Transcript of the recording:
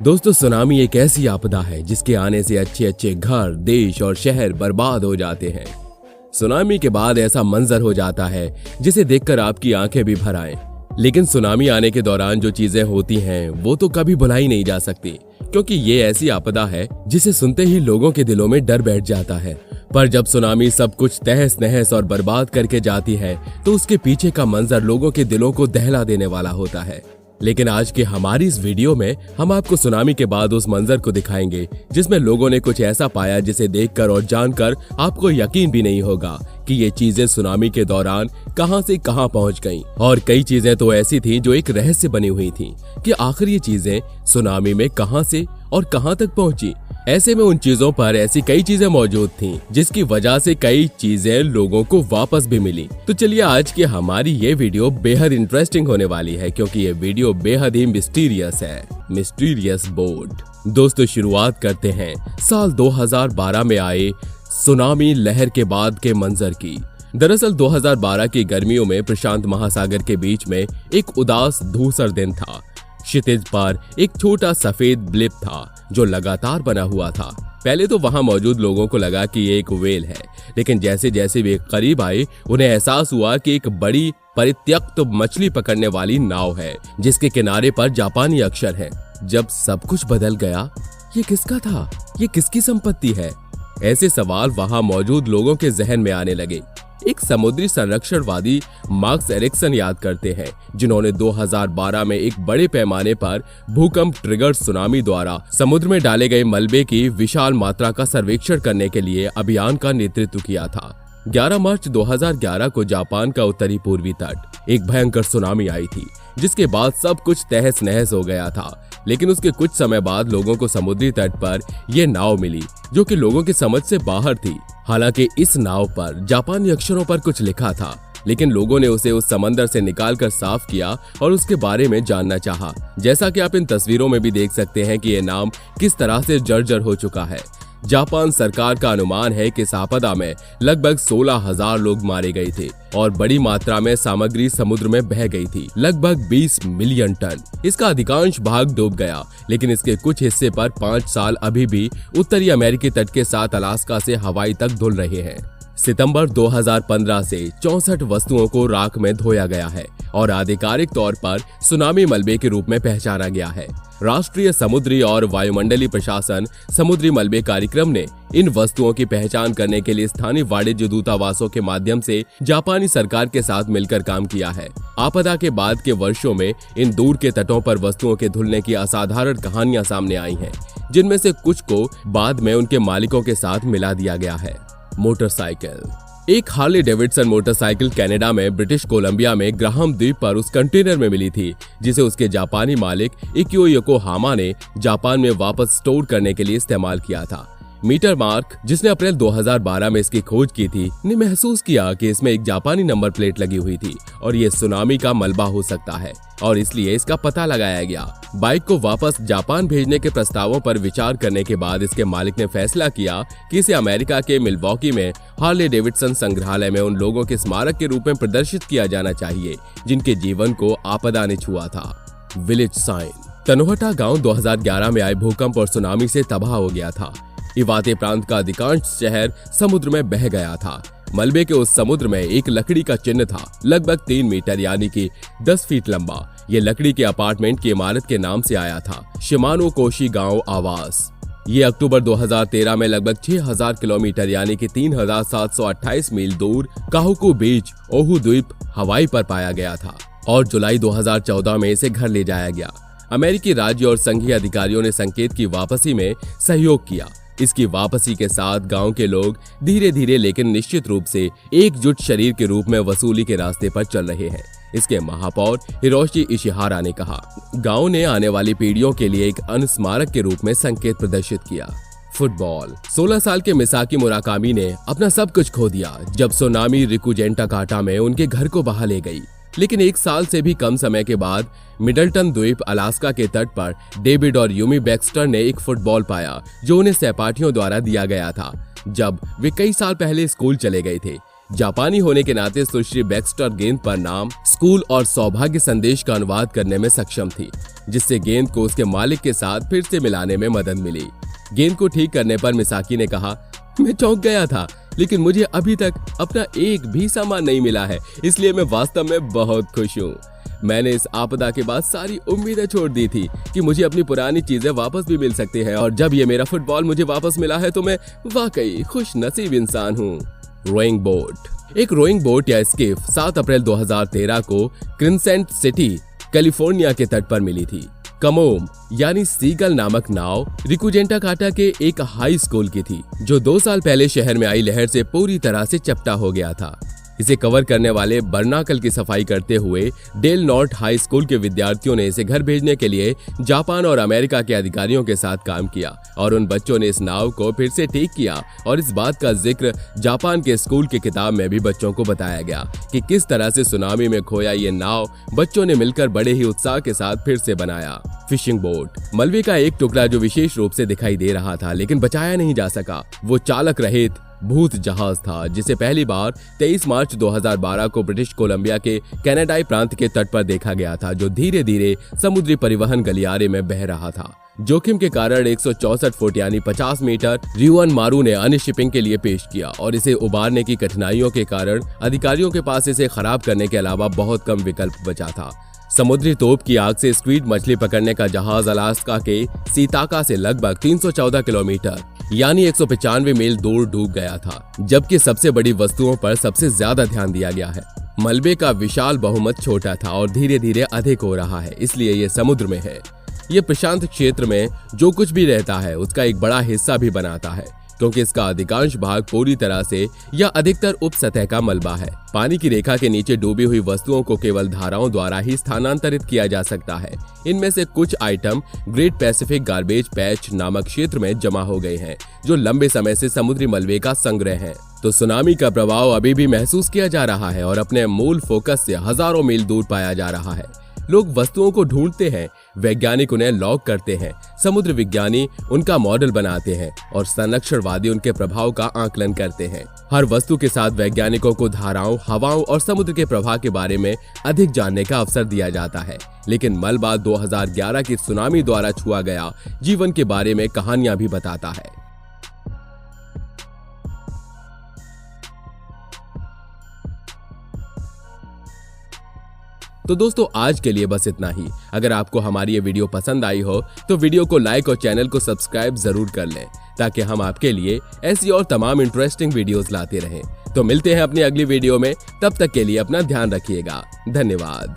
दोस्तों, सुनामी एक ऐसी आपदा है जिसके आने से अच्छे अच्छे घर, देश और शहर बर्बाद हो जाते हैं। सुनामी के बाद ऐसा मंजर हो जाता है जिसे देखकर आपकी आंखें भी भर आएं। लेकिन सुनामी आने के दौरान जो चीजें होती हैं वो तो कभी भुलाई नहीं जा सकती, क्योंकि ये ऐसी आपदा है जिसे सुनते ही लोगों के दिलों में डर बैठ जाता है। पर जब सुनामी सब कुछ तहस नहस और बर्बाद करके जाती है तो उसके पीछे का मंजर लोगों के दिलों को दहला देने वाला होता है। लेकिन आज की हमारी इस वीडियो में हम आपको सुनामी के बाद उस मंजर को दिखाएंगे जिसमें लोगों ने कुछ ऐसा पाया जिसे देखकर और जानकर आपको यकीन भी नहीं होगा कि ये चीजें सुनामी के दौरान कहां से कहां पहुंच गईं। और कई चीजें तो ऐसी थीं जो एक रहस्य बनी हुई थीं कि आखिर ये चीजें सुनामी में कहां से और कहां तक पहुंची। ऐसे में उन चीजों पर ऐसी कई चीजें मौजूद थीं जिसकी वजह से कई चीजें लोगों को वापस भी मिली। तो चलिए, आज की हमारी ये वीडियो बेहद इंटरेस्टिंग होने वाली है, क्योंकि ये वीडियो बेहद ही मिस्टीरियस है। Mysterious boat. दोस्तों, शुरुआत करते हैं साल 2012 में आए सुनामी लहर के बाद के मंजर की। दरअसल 2012 की गर्मियों में प्रशांत महासागर के बीच में एक उदास धूसर दिन था। क्षितिज पर एक छोटा सफेद ब्लिप था जो लगातार बना हुआ था। पहले तो वहां मौजूद लोगों को लगा कि ये एक व्हेल है, लेकिन जैसे जैसे वे करीब आए उन्हें एहसास हुआ कि एक बड़ी परित्यक्त मछली पकड़ने वाली नाव है जिसके किनारे पर जापानी अक्षर है। जब सब कुछ बदल गया, ये किसका था? ये किसकी संपत्ति है? ऐसे सवाल वहां मौजूद लोगों के जहन में आने लगे। एक समुद्री संरक्षणवादी मार्क्स एरिक्सन याद करते हैं, जिन्होंने 2012 में एक बड़े पैमाने पर भूकंप ट्रिगर सुनामी द्वारा समुद्र में डाले गए मलबे की विशाल मात्रा का सर्वेक्षण करने के लिए अभियान का नेतृत्व किया था। 11 मार्च 2011 को जापान का उत्तरी पूर्वी तट एक भयंकर सुनामी आई थी, जिसके बाद सब कुछ तहस नहस हो गया था। लेकिन उसके कुछ समय बाद लोगों को समुद्री तट पर यह नाव मिली जो कि लोगों की समझ से बाहर थी। हालांकि इस नाव पर जापानी अक्षरों पर कुछ लिखा था, लेकिन लोगों ने उसे उस समंदर से निकालकर साफ किया और उसके बारे में जानना चाहा। जैसा कि आप इन तस्वीरों में भी देख सकते हैं कि यह नाव किस तरह से जर्जर हो चुका है। जापान सरकार का अनुमान है कि इस आपदा में लगभग 16,000 लोग मारे गए थे और बड़ी मात्रा में सामग्री समुद्र में बह गई थी, लगभग 20 मिलियन टन। इसका अधिकांश भाग डूब गया, लेकिन इसके कुछ हिस्से पर 5 साल अभी भी उत्तरी अमेरिकी तट के साथ अलास्का से हवाई तक धुल रहे हैं। सितंबर 2015 से 64 वस्तुओं को राख में धोया गया है और आधिकारिक तौर पर सुनामी मलबे के रूप में पहचाना गया है। राष्ट्रीय समुद्री और वायुमंडलीय प्रशासन समुद्री मलबे कार्यक्रम ने इन वस्तुओं की पहचान करने के लिए स्थानीय वाणिज्य दूतावासों के माध्यम से जापानी सरकार के साथ मिलकर काम किया है। आपदा के बाद के वर्षों में इन दूर के तटों पर वस्तुओं के धुलने की असाधारण कहानियां सामने आई हैं, जिनमें से कुछ को बाद में उनके मालिकों के साथ मिला दिया गया है। मोटरसाइकिल। एक हार्ले डेविडसन मोटरसाइकिल कनाडा में ब्रिटिश कोलंबिया में ग्राहम द्वीप पर उस कंटेनर में मिली थी, जिसे उसके जापानी मालिक इकियो योकोहामा ने जापान में वापस स्टोर करने के लिए इस्तेमाल किया था। मीटर मार्क, जिसने अप्रैल 2012 में इसकी खोज की थी, ने महसूस किया कि इसमें एक जापानी नंबर प्लेट लगी हुई थी और ये सुनामी का मलबा हो सकता है, और इसलिए इसका पता लगाया गया। बाइक को वापस जापान भेजने के प्रस्तावों पर विचार करने के बाद इसके मालिक ने फैसला किया कि इसे अमेरिका के मिल्वॉकी में हार्ले डेविडसन संग्रहालय में उन लोगों के स्मारक के रूप में प्रदर्शित किया जाना चाहिए जिनके जीवन को आपदा ने छुआ था। Village sign. तनोहटा गांव 2011 में आए भूकंप और सुनामी से तबाह हो गया था। इवाते प्रांत का अधिकांश शहर समुद्र में बह गया था। मलबे के उस समुद्र में एक लकड़ी का चिन्ह था, लगभग 3 मीटर यानी कि 10 फीट लंबा। ये लकड़ी के अपार्टमेंट की इमारत के नाम से आया था, शिमानो कोशी गांव आवास। ये अक्टूबर 2013 में लगभग 6000 किलोमीटर यानी कि 3728 मील दूर काहुकू बीच, ओहू द्वीप, हवाई पर पाया गया था और जुलाई 2014 में इसे घर ले जाया गया। अमेरिकी राज्य और संघीय अधिकारियों ने संकेत की वापसी में सहयोग किया। इसकी वापसी के साथ गांव के लोग धीरे धीरे लेकिन निश्चित रूप से एकजुट शरीर के रूप में वसूली के रास्ते पर चल रहे हैं। इसके महापौर हिरोशी इशिहारा ने कहा, गांव ने आने वाली पीढ़ियों के लिए एक अनुस्मारक के रूप में संकेत प्रदर्शित किया। फुटबॉल। 16 साल के मिसाकी मुराकामी ने अपना सब कुछ खो दिया जब सुनामी रिकुजेंटा काटा में उनके घर को बहा ले गई। लेकिन 1 साल से भी कम समय के बाद मिडलटन द्वीप अलास्का के तट पर डेविड और यूमी बैक्स्टर ने एक फुटबॉल पाया जो उन्हें सहपाठियों द्वारा दिया गया था जब वे कई साल पहले स्कूल चले गए थे। जापानी होने के नाते सुश्री बैक्स्टर गेंद पर नाम, स्कूल और सौभाग्य संदेश का अनुवाद करने में सक्षम थी, जिससे गेंद को उसके मालिक के साथ फिर से मिलाने में मदद मिली। गेंद को ठीक करने पर मिसाकी ने कहा, मैं चौंक गया था, लेकिन मुझे अभी तक अपना एक भी सामान नहीं मिला है, इसलिए मैं वास्तव में बहुत खुश हूँ। मैंने इस आपदा के बाद सारी उम्मीदें छोड़ दी थी कि मुझे अपनी पुरानी चीजें वापस भी मिल सकती हैं, और जब ये मेरा फुटबॉल मुझे वापस मिला है तो मैं वाकई खुश नसीब इंसान हूँ। Rowing boat. एक रोइंग बोट या स्किफ 7 अप्रैल 2013 को क्रिसेंट सिटी, कैलिफोर्निया के तट पर मिली थी। कमोम यानी सीगल नामक नाव रिकुजेंटा के एक हाई स्कूल की थी, जो 2 साल पहले शहर में आई लहर से पूरी तरह से चपटा हो गया था। इसे कवर करने वाले बर्नाकल की सफाई करते हुए डेल नॉर्थ हाई स्कूल के विद्यार्थियों ने इसे घर भेजने के लिए जापान और अमेरिका के अधिकारियों के साथ काम किया, और उन बच्चों ने इस नाव को फिर से ठीक किया, और इस बात का जिक्र जापान के स्कूल की किताब में भी बच्चों को बताया गया कि किस तरह से सुनामी में खोया ये नाव बच्चों ने मिलकर बड़े ही उत्साह के साथ फिर से बनाया। Fishing boat. मलबे का एक टुकड़ा जो विशेष रूप से दिखाई दे रहा था लेकिन बचाया नहीं जा सका, वो चालक रहित भूत जहाज था, जिसे पहली बार 23 मार्च 2012 को ब्रिटिश कोलंबिया के कनाडाई प्रांत के तट पर देखा गया था, जो धीरे धीरे समुद्री परिवहन गलियारे में बह रहा था। जोखिम के कारण 164 फुट यानी 50 मीटर रियुअन मारू ने अन्य शिपिंग के लिए पेश किया, और इसे उबारने की कठिनाइयों के कारण अधिकारियों के पास इसे खराब करने के अलावा बहुत कम विकल्प बचा था। समुद्री तोप की आग से स्क्वीड मछली पकड़ने का जहाज अलास्का के सीताका से लगभग 314 किलोमीटर यानी 195 मील दूर डूब गया था, जबकि सबसे बड़ी वस्तुओं पर सबसे ज्यादा ध्यान दिया गया है। मलबे का विशाल बहुमत छोटा था और धीरे धीरे अधिक हो रहा है, इसलिए ये समुद्र में है। ये प्रशांत क्षेत्र में जो कुछ भी रहता है उसका एक बड़ा हिस्सा भी बनाता है, क्योंकि इसका अधिकांश भाग पूरी तरह से या अधिकतर उप सतह का मलबा है। पानी की रेखा के नीचे डूबी हुई वस्तुओं को केवल धाराओं द्वारा ही स्थानांतरित किया जा सकता है। इनमें से कुछ item great Pacific garbage patch नामक क्षेत्र में जमा हो गए हैं, जो लंबे समय से समुद्री मलबे का संग्रह है। तो सुनामी का प्रभाव अभी भी महसूस किया जा रहा है और अपने मूल फोकस से हजारों मील दूर पाया जा रहा है। लोग वस्तुओं को ढूंढते हैं, वैज्ञानिक उन्हें लॉग करते हैं, समुद्र विज्ञानी उनका मॉडल बनाते हैं और संरक्षणवादी उनके प्रभाव का आकलन करते हैं। हर वस्तु के साथ वैज्ञानिकों को धाराओं, हवाओं और समुद्र के प्रवाह के बारे में अधिक जानने का अवसर दिया जाता है, लेकिन मलबा 2011 की सुनामी द्वारा छुआ गया जीवन के बारे में कहानियां भी बताता है। तो दोस्तों, आज के लिए बस इतना ही। अगर आपको हमारी ये वीडियो पसंद आई हो तो वीडियो को लाइक और चैनल को सब्सक्राइब जरूर कर लें, ताकि हम आपके लिए ऐसी और तमाम इंटरेस्टिंग वीडियोस लाते रहें। तो मिलते हैं अपनी अगली वीडियो में, तब तक के लिए अपना ध्यान रखिएगा। धन्यवाद।